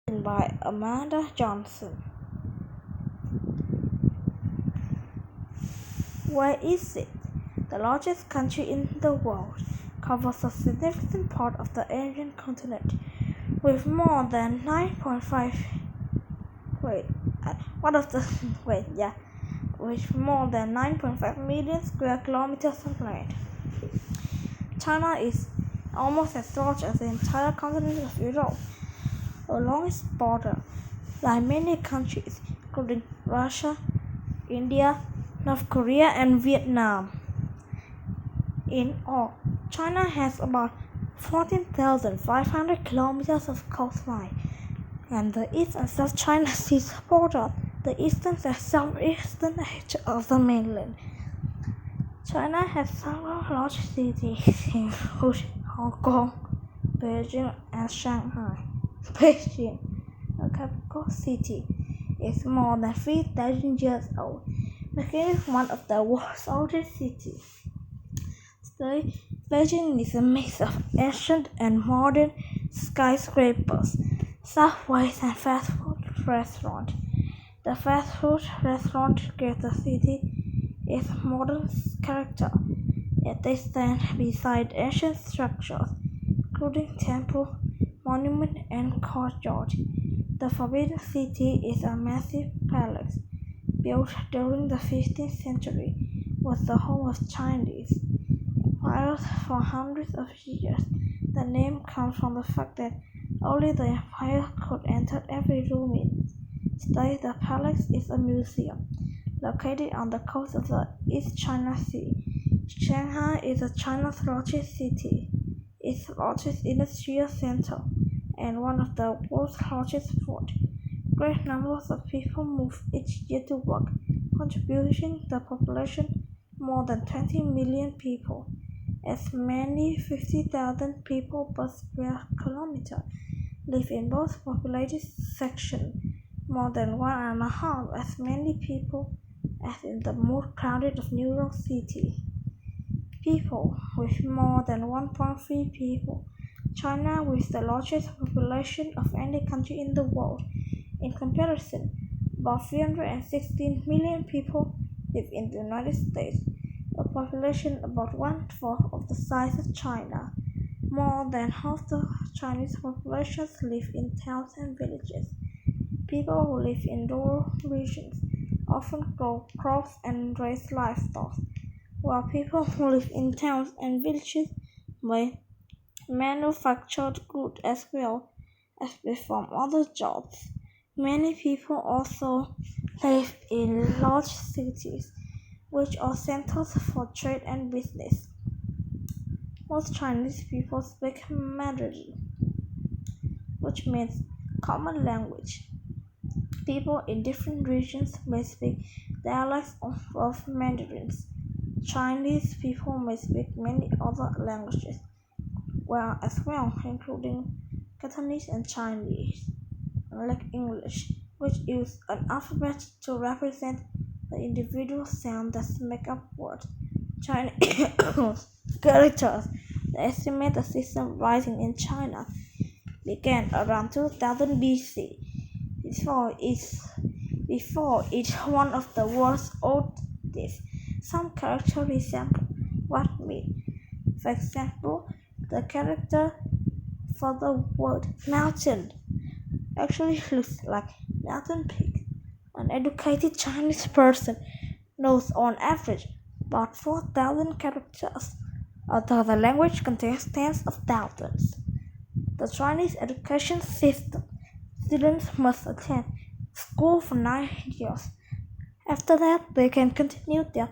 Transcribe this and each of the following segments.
by Amanda Johnson. Where is it? The largest country in the world, covers a significant part of the Asian continent, with more than 9.5 with more than 9.5 million square kilometers of land. China is almost as large as the entire continent of Europe. Along its border lie many countries, including Russia, India, North Korea, and Vietnam. In all, China has about 14,500 kilometers of coastline, and the East and South China Seas border the eastern and southeastern edge of the mainland. China has several large cities, including Hong Kong, Beijing, and Shanghai. Beijing, the capital city, is more than 3,000 years old, making it one of the world's oldest cities. Today, Beijing is a mix of ancient and modern skyscrapers, subways, and fast food restaurants. The fast food restaurants give the city its modern character, yet they stand beside ancient structures, including temple, monument, and courtyard. The Forbidden City is a massive palace built during the 15th century, was the home of Chinese empires for hundreds of years. The name comes from the fact that only the empire could enter every room in it. Today, the palace is a museum located on the coast of the East China Sea. Shanghai is China's largest city, its largest industrial center, and one of the world's largest ports. Great numbers of people move each year to work, contributing to the population more than 20 million people. As many 50,000 people per square kilometer live in both populated sections, more than 1.5 as many people as in the more crowded of New York City. People with more than 1.3 people. China with the largest population of any country in the world. In comparison, about 316 million people live in the United States, a population about 1/4 of the size of China. More than half the Chinese population live in towns and villages. People who live in rural regions often grow crops and raise livestock, while people who live in towns and villages may manufacture goods as well as perform other jobs. Many people also live in large cities, which are centers for trade and business. Most Chinese people speak Mandarin, which means common language. People in different regions may speak dialects of Mandarins. Chinese people may speak many other languages as well, including Cantonese and Chinese, unlike English, which use an alphabet to represent the individual sounds that make up words. Chinese characters. The estimated system rising in China began around 2000 BC. Before each one of the world's oldest, some characters resemble what mean. For example, the character for the word mountain actually looks like mountain peak. An educated Chinese person knows on average about 4,000 characters, although the language contains tens of thousands. The Chinese education system. Students must attend school for 9 years. After that, they can continue their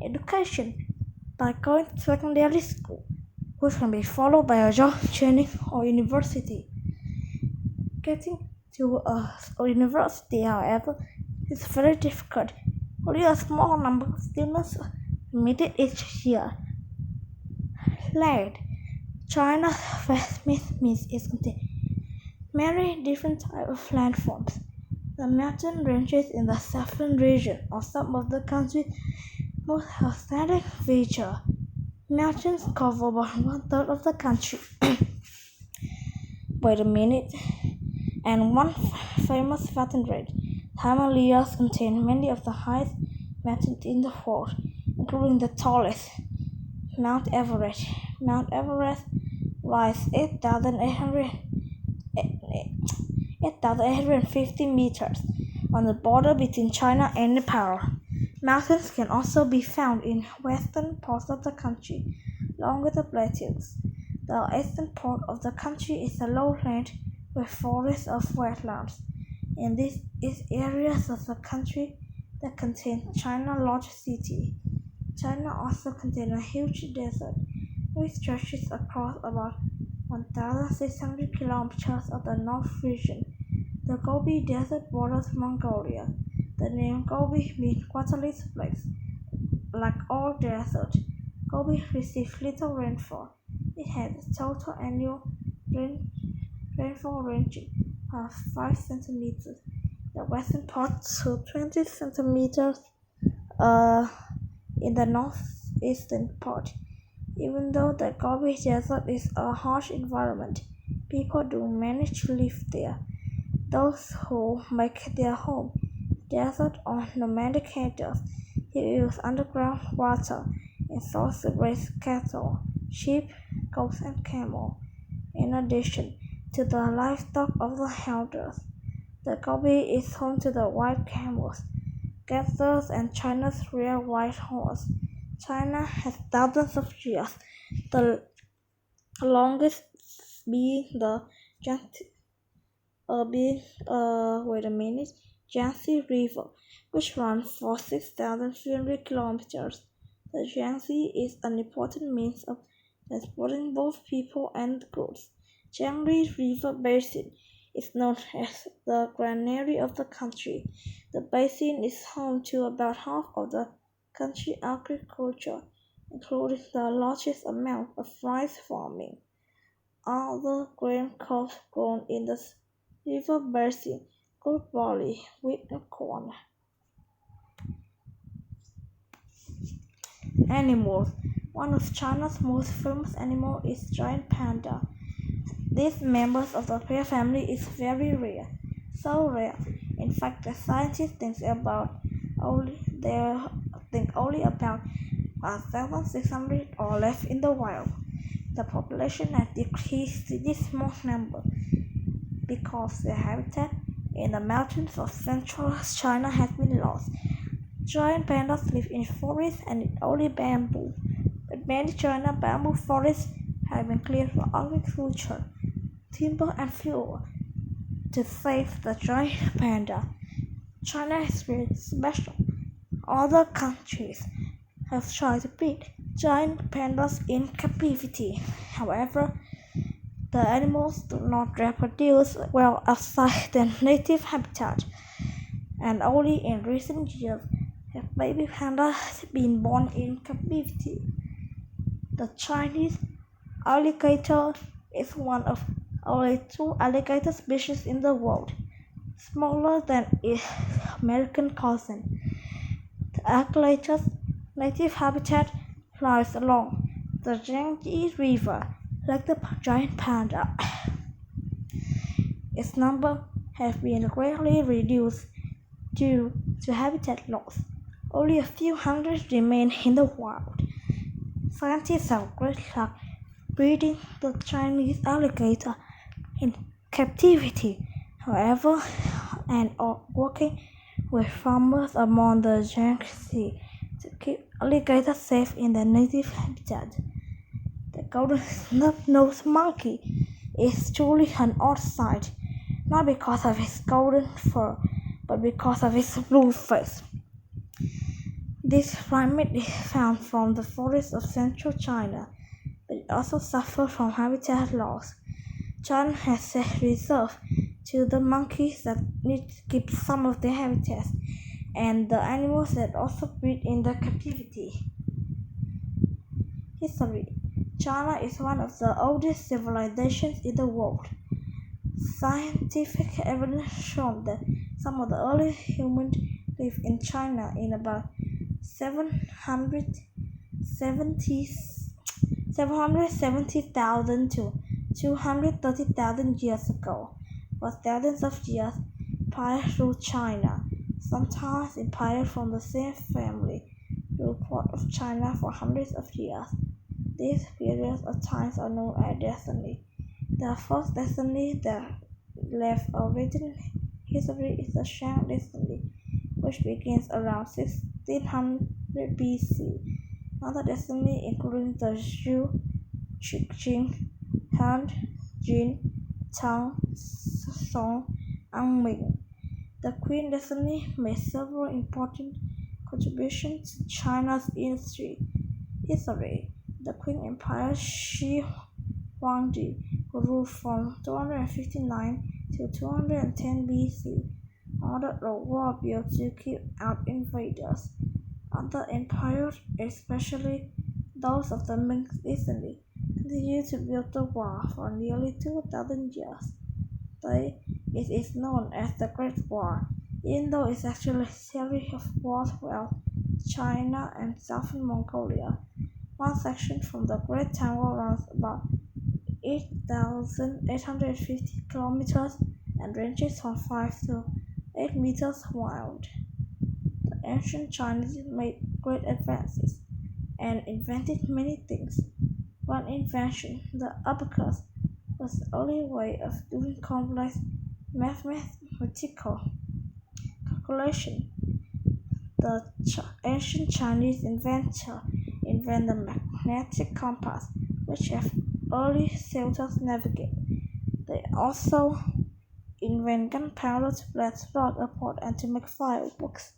education by going to secondary school, which can be followed by a job training or university. Getting to a university, however, is very difficult. Only a small number of students are admitted each year. Land. China's vast means it contains many different types of landforms. The mountain ranges in the southern region of some of the country's most outstanding feature. Mountains cover about 1/3 of the country. Wait a minute. and one famous mountain range. The Himalayas contain many of the highest mountains in the world, including the tallest, Mount Everest. Mount Everest rises 8,850 meters on the border between China and Nepal. Mountains can also be found in western parts of the country, along with the plateaus. The eastern part of the country is a lowland with forests of wetlands. In these areas of the country that contain China's largest city. China also contains a huge desert, which stretches across about 1,600 kilometers of the North region. The Gobi Desert borders Mongolia. The name Gobi means waterless place. Like all deserts, Gobi receives little rainfall. It has a total annual rainfall ranging from 5 centimeters the western part to 20 centimeters in the northeastern part. Even though the Gobi Desert is a harsh environment, people do manage to live there. Those who make their home desert or nomadic hunters who use underground water and source to raise cattle, sheep, goats, and camel. In addition to the livestock of the hunters, the Gobi is home to the white camels, gatherers, and China's rare white horse. China has thousands of years, the longest being the Yangtze River, which runs for 6,300 kilometers. The Yangtze is an important means of transporting both people and goods. Yangtze River Basin is known as the granary of the country. The basin is home to about half of the country's agriculture, including the largest amount of rice farming. Other grain crops grown in the river basin include barley, wheat, and corn. Animals. One of China's most famous animals is giant panda. This member of the bear family is very rare, so rare. In fact, the scientists think only about 1,600 are left in the wild. The population has decreased to this small number because their habitat in the mountains of central China has been lost. Giant pandas live in forests and eat only bamboo, but many China bamboo forests have been cleared for agriculture, timber, and fuel. To save the giant panda, China is really special. Other countries have tried to breed giant pandas in captivity. However, the animals do not reproduce well outside their native habitat, and only in recent years have baby pandas been born in captivity. The Chinese alligator is one of only 2 alligator species in the world, smaller than its American cousin. The alligator's native habitat lies along the Yangtze River, like the giant panda. Its number has been greatly reduced due to habitat loss. Only a few hundred remain in the wild. Scientists have great luck breeding the Chinese alligator in captivity, however, and are working with farmers along the Yangtze to keep alligators safe in their native habitat. The golden snub-nosed monkey is truly an odd sight, not because of its golden fur, but because of its blue face. This primate is found from the forests of central China, but it also suffers from habitat loss. China has set reserves to the monkeys that need to keep some of their habitats, and the animals that also breed in the captivity. History. China is one of the oldest civilizations in the world. Scientific evidence shows that some of the early humans lived in China in about 770,000 to 230,000 years ago. For thousands of years, empires ruled China. Sometimes empires from the same family ruled part of China for hundreds of years. These periods of time are known as dynasties. The first dynasty that left a written history is the Shang dynasty, which begins around 1600 BC. Other dynasties including the Zhou, Qing, Han, Jin, Tang, Song, and Ming. The Qing dynasty made several important contributions to China's history. The Qing Empire Shi Huangdi, who ruled from 259 to 210 BC, ordered a war built to keep out invaders. Other empires, especially those of the Ming dynasty, continued to build the wall for nearly 2,000 years. Today, it is known as the Great Wall, even though it's actually a series of walls throughout China and southern Mongolia. One section from the Great Wall runs about 8,850 kilometers and ranges from 5 to 8 meters wide. The ancient Chinese made great advances and invented many things. One invention, the abacus, was the early way of doing complex mathematical calculation. The ancient Chinese inventor invented the magnetic compass, which helped early sailors navigate. They also invented gunpowder to blast rock apart and to make fireworks.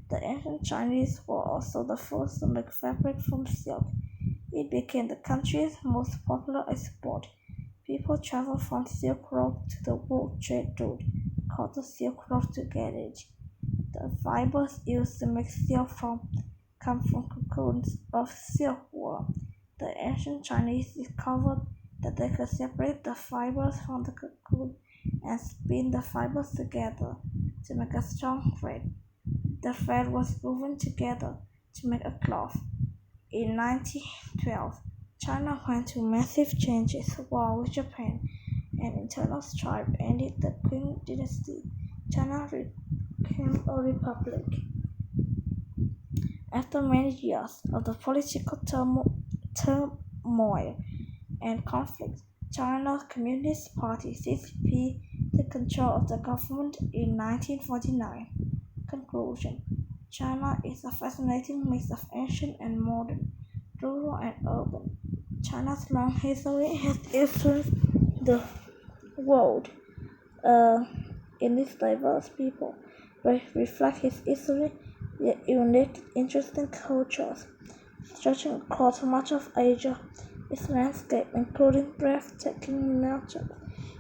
The ancient Chinese were also the first to make fabric from silk. It became the country's most popular export. People traveled from Silk Road to the World Trade Route, called the Silk Road to get it. The fibers used to make silk come from cocoons of silkworm. The ancient Chinese discovered that they could separate the fibers from the cocoon and spin the fibers together to make a strong thread. The thread was woven together to make a cloth. In 1912, China went through massive changes. War with Japan and internal strife ended the Qing dynasty. China became a republic. After many years of the political turmoil and conflict, China's Communist Party (CCP) took control of the government in 1949. Conclusion: China is a fascinating mix of ancient and modern, rural and urban. China's long history has influenced the world in its diverse people, reflect its history, yet unique, interesting cultures, stretching across much of Asia. Its landscape, including breathtaking mountains,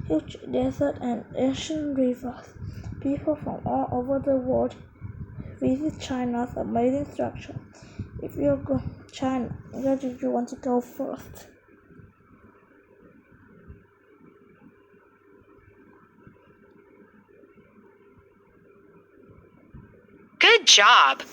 huge deserts, and ancient rivers. People from all over the world visit China's amazing structure. If you go to China, where do you want to go first? Good job!